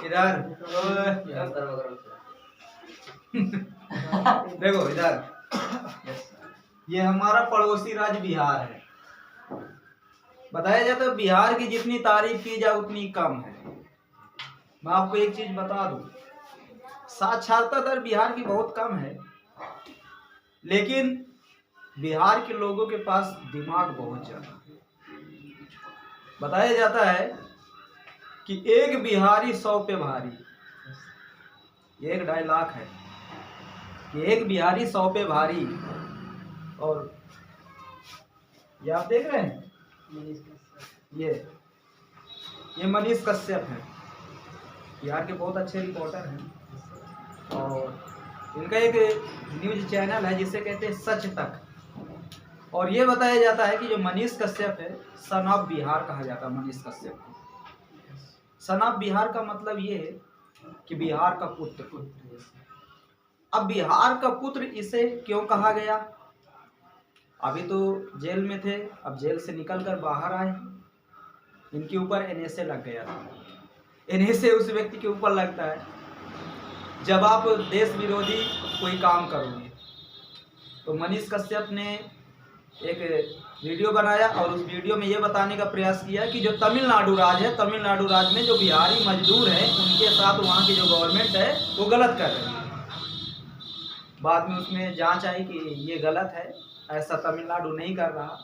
इधर देखो इधर, ये हमारा पड़ोसी राज्य बिहार है। बताया जाता है बिहार की जितनी तारीफ की जाए उतनी कम है। मैं आपको एक चीज बता दूं, साक्षरता दर बिहार की बहुत कम है, लेकिन बिहार के लोगों के पास दिमाग बहुत ज्यादा है। बताया जाता है कि एक बिहारी 100 पे भारी, ये एक डायलॉग है कि एक बिहारी 100 पे भारी। और ये आप देख रहे हैं, ये मनीष कश्यप हैं, बिहार के बहुत अच्छे रिपोर्टर हैं। और इनका एक न्यूज चैनल है जिसे कहते हैं सच तक। और ये बताया जाता है कि जो मनीष कश्यप है, सन ऑफ बिहार कहा जाता है मनीष कश्यप को। सन ऑफ बिहार का मतलब ये है कि बिहार का पुत्र। अब बिहार का पुत्र इसे क्यों कहा गया? अभी तो जेल में थे, अब जेल से निकलकर बाहर आए, इनके ऊपर एनएसए लग गया था। एनएसए उस व्यक्ति के ऊपर लगता है जब आप देश विरोधी कोई काम करोगे। तो मनीष कश्यप ने एक वीडियो बनाया और उस वीडियो में ये बताने का प्रयास किया कि जो तमिलनाडु राज्य है, तमिलनाडु राज्य में जो बिहारी मजदूर हैं उनके साथ वहाँ की जो गवर्नमेंट है वो गलत कर रही है। बाद में उसमें जांच आई कि ये गलत है, ऐसा तमिलनाडु नहीं कर रहा।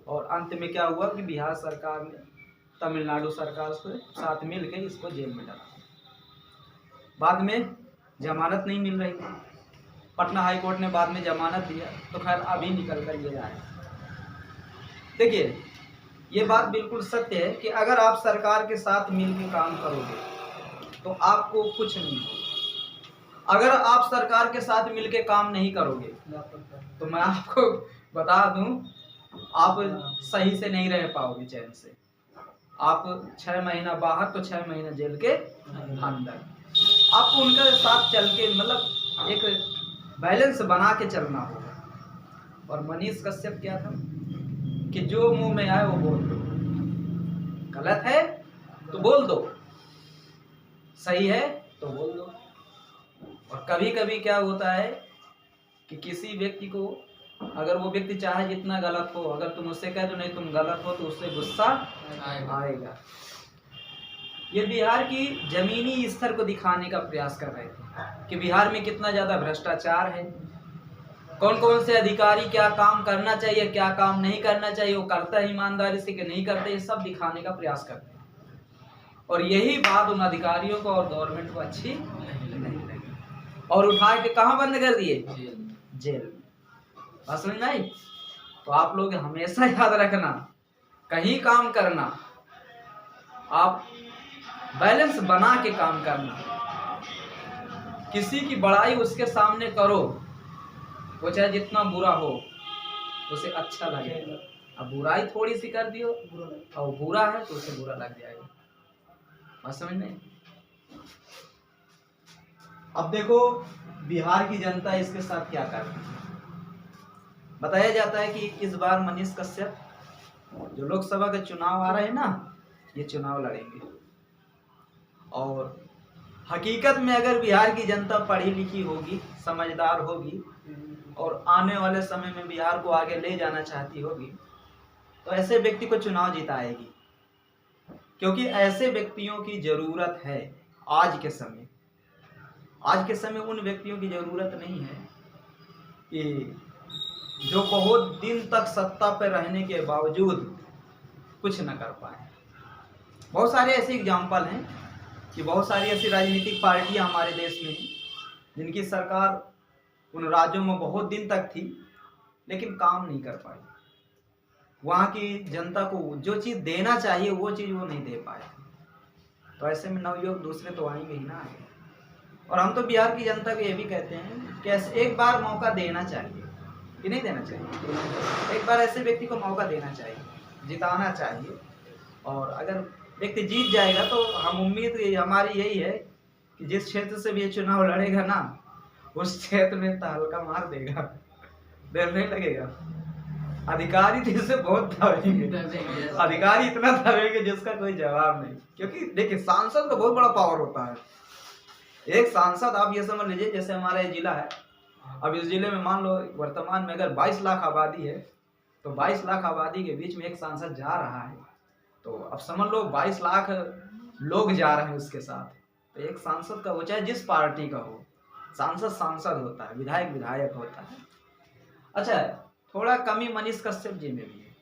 और अंत में क्या हुआ कि बिहार सरकार ने तमिलनाडु सरकार से साथ मिल के इसको जेल में डाला। बाद में जमानत नहीं मिल रही थी, पटना हाई कोर्ट ने बाद में जमानत दिया, तो खैर अभी निकल कर ये आए। देखिए, ये बात बिल्कुल सत्य है कि अगर आप सरकार के साथ मिल के काम करोगे तो आपको कुछ नहीं होगा। अगर आप सरकार के साथ मिल के काम नहीं करोगे तो मैं आपको बता दूं, आप सही से नहीं रह पाओगे चैन से। आप 6 महीना बाहर तो 6 महीना जेल के अंदर। आपको उनके साथ चल के मतलब एक बैलेंस बना के चलना होगा। और मनीष कश्यप क्या था कि जो मुंह में आए वो बोल दो, गलत है तो बोल दो, सही है तो बोल दो। और कभी कभी क्या होता है कि किसी व्यक्ति को अगर वो व्यक्ति चाहे जितना गलत हो, अगर तुम उससे कह दो नहीं तुम गलत हो, तो उससे गुस्सा आएगा। ये बिहार की जमीनी स्तर को दिखाने का प्रयास कर रहे थे कि बिहार में कितना ज्यादा भ्रष्टाचार है, कौन कौन से अधिकारी क्या काम करना चाहिए, क्या काम नहीं करना चाहिए, वो करता है ईमानदारी से कि नहीं करते, ये सब दिखाने का प्रयास करते हैं। और यही बात उन अधिकारियों को और गवर्नमेंट को अच्छी नहीं लगी और उठा के कहाँ बंद कर दिए? जेल में। बात समझ में आई? तो आप लोग हमेशा याद रखना, कहीं काम करना आप बैलेंस बना के काम करना। किसी की बड़ाई उसके सामने करो, वो चाहे जितना बुरा हो उसे अच्छा लगेगा। अब बुराई थोड़ी सी कर दियो और बुरा है तो उसे बुरा लग जाएगा। बात समझ में? अब देखो बिहार की जनता इसके साथ क्या कर रही है। बताया जाता है कि इस बार मनीष कश्यप जो लोकसभा के चुनाव आ रहे हैं ना, ये चुनाव लड़ेंगे। और हकीकत में अगर बिहार की जनता पढ़ी लिखी होगी, समझदार होगी और आने वाले समय में बिहार को आगे ले जाना चाहती होगी तो ऐसे व्यक्ति को चुनाव जिताएगी। क्योंकि ऐसे व्यक्तियों की जरूरत है आज के समय। आज के समय उन व्यक्तियों की जरूरत नहीं है कि जो बहुत दिन तक सत्ता पर रहने के बावजूद कुछ न कर पाए। बहुत सारे ऐसे एग्जाम्पल हैं कि बहुत सारी ऐसी राजनीतिक पार्टियां हमारे देश में हैं जिनकी सरकार उन राज्यों में बहुत दिन तक थी लेकिन काम नहीं कर पाई। वहाँ की जनता को जो चीज़ देना चाहिए वो चीज़ वो नहीं दे पाए। तो ऐसे में नवयुवक दूसरे तो आएंगे ही ना आगे। और हम तो बिहार की जनता को ये भी कहते हैं कि एक बार मौका देना चाहिए कि नहीं देना चाहिए। एक बार ऐसे व्यक्ति को मौका देना चाहिए, जिताना चाहिए। और अगर व्यक्ति जीत जाएगा तो हम उम्मीद हमारी यही है कि जिस क्षेत्र से भी ये चुनाव लड़ेगा ना, उस क्षेत्र में तहलका मार देगा, देर नहीं लगेगा। अधिकारी तो इससे बहुत दबेंगे, अधिकारी इतना दबेंगे जिसका कोई जवाब नहीं। क्योंकि देखिए सांसद का बहुत बड़ा पावर होता है। एक सांसद आप ये समझ लीजिए, जैसे हमारा ये जिला है, अब इस जिले में मान लो वर्तमान में अगर 22 लाख आबादी है, तो 22 लाख आबादी के बीच में एक सांसद जा रहा है, तो अब समझ लो 22 लाख लोग जा रहे हैं उसके साथ। तो एक सांसद का, वो चाहे जिस पार्टी का हो, सांसद सांसद होता है, विधायक विधायक होता है। अच्छा, थोड़ा कमी मनीष कश्यप जी में भी है।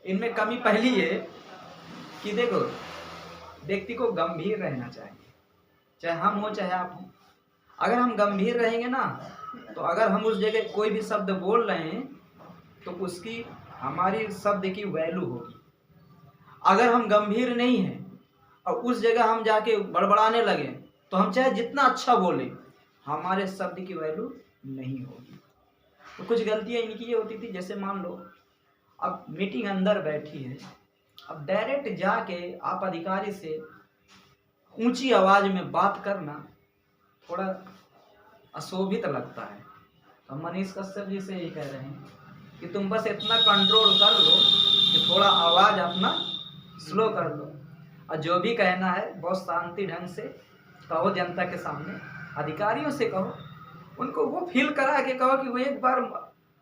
इनमें कमी पहली है कि देखो, व्यक्ति को गंभीर रहना चाहिए, चाहे हम हो चाहे आप हो। अगर हम गंभीर रहेंगे ना, तो अगर हम उस जगह कोई भी शब्द बोल रहे हैं तो उसकी, हमारी शब्द की वैल्यू होगी। अगर हम गंभीर नहीं हैं और उस जगह हम जाके बड़बड़ाने लगे, तो हम चाहे जितना अच्छा बोले, हमारे शब्द की वैल्यू नहीं होगी। तो कुछ गलतियां इनकी ये होती थी, जैसे मान लो अब मीटिंग अंदर बैठी है, अब डायरेक्ट जाके आप अधिकारी से ऊंची आवाज में बात करना थोड़ा अशोभित लगता है। तो मनीष कश्यप जी से यही कह रहे हैं कि तुम बस इतना कंट्रोल कर लो कि थोड़ा आवाज अपना स्लो कर लो, और जो भी कहना है बहुत शांति ढंग से कहो, जनता के सामने अधिकारियों से कहो, उनको वो फील करा के कहो कि वो एक बार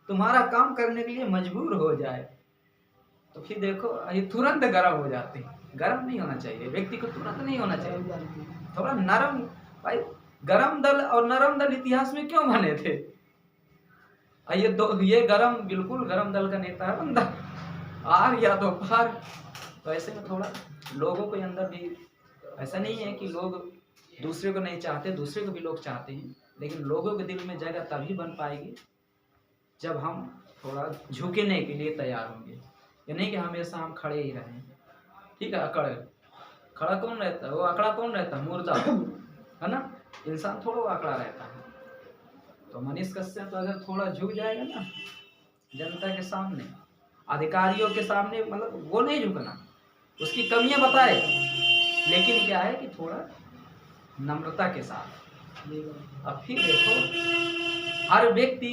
तुम्हारा काम करने के लिए मजबूर हो जाए। तो फिर देखो ये तुरंत गर्म हो जाते हैं। गर्म नहीं होना चाहिए, व्यक्ति को तुरंत नहीं होना चाहिए, थोड़ा नरम। भाई गरम दल और नरम दल इतिहास में क्यों बने थे? ये गरम, बिल्कुल गरम दल का नेता है बंदा, आर या तो पार। तो ऐसे में थोड़ा लोगों के अंदर भी, ऐसा नहीं है कि लोग दूसरे को नहीं चाहते, दूसरे को भी लोग चाहते हैं, लेकिन लोगों के दिल में जगह तभी बन पाएगी जब हम थोड़ा झुकने के लिए तैयार होंगे। ये नहीं कि हमेशा हम खड़े ही रहें। ठीक है, खड़ा कौन रहता है? वो अकड़ा कौन रहता है? मुर्दा है ना, इंसान थोड़ा अकड़ा रहता है। तो मनीष कश्यप तो अगर थोड़ा झुक जाएगा ना जनता के सामने, अधिकारियों के सामने, मतलब वो नहीं झुकना, उसकी कमियां बताए, लेकिन क्या है कि थोड़ा नम्रता के साथ। अब फिर देखो, हर व्यक्ति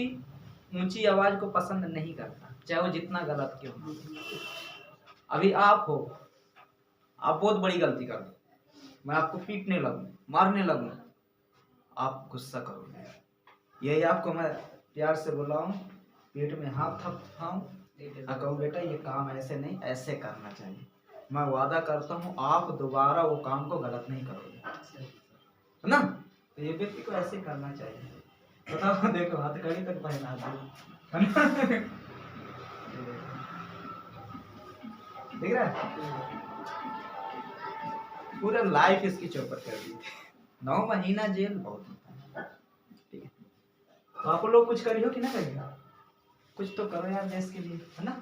ऊंची आवाज को पसंद नहीं करता, चाहे वो जितना गलत क्यों हो। अभी आप हो, आप बहुत बड़ी गलती कर दो, मैं आपको पीटने लगूं, मारने लगूं, आप गुस्सा करोगे। यही आपको मैं प्यार से बुलाऊं, पेट में हाथ थपथाऊं और कहूं बेटा ये काम ऐसे नहीं, ऐसे करना चाहिए, मैं वादा करता हूं आप दोबारा वो काम को गलत नहीं करोगे, है ना? तो ये व्यक्ति को ऐसे करना चाहिए। बताओ, देखो हथकड़ी तक पहना दो, देख रहा है? पूरा लाइफ इसकी चौपट कर दी। 9 महीना जेल बहुत होता है। ठीक है, तो आप लोग कुछ करियो कि ना करियो, कुछ तो करो यार देश के लिए, है ना?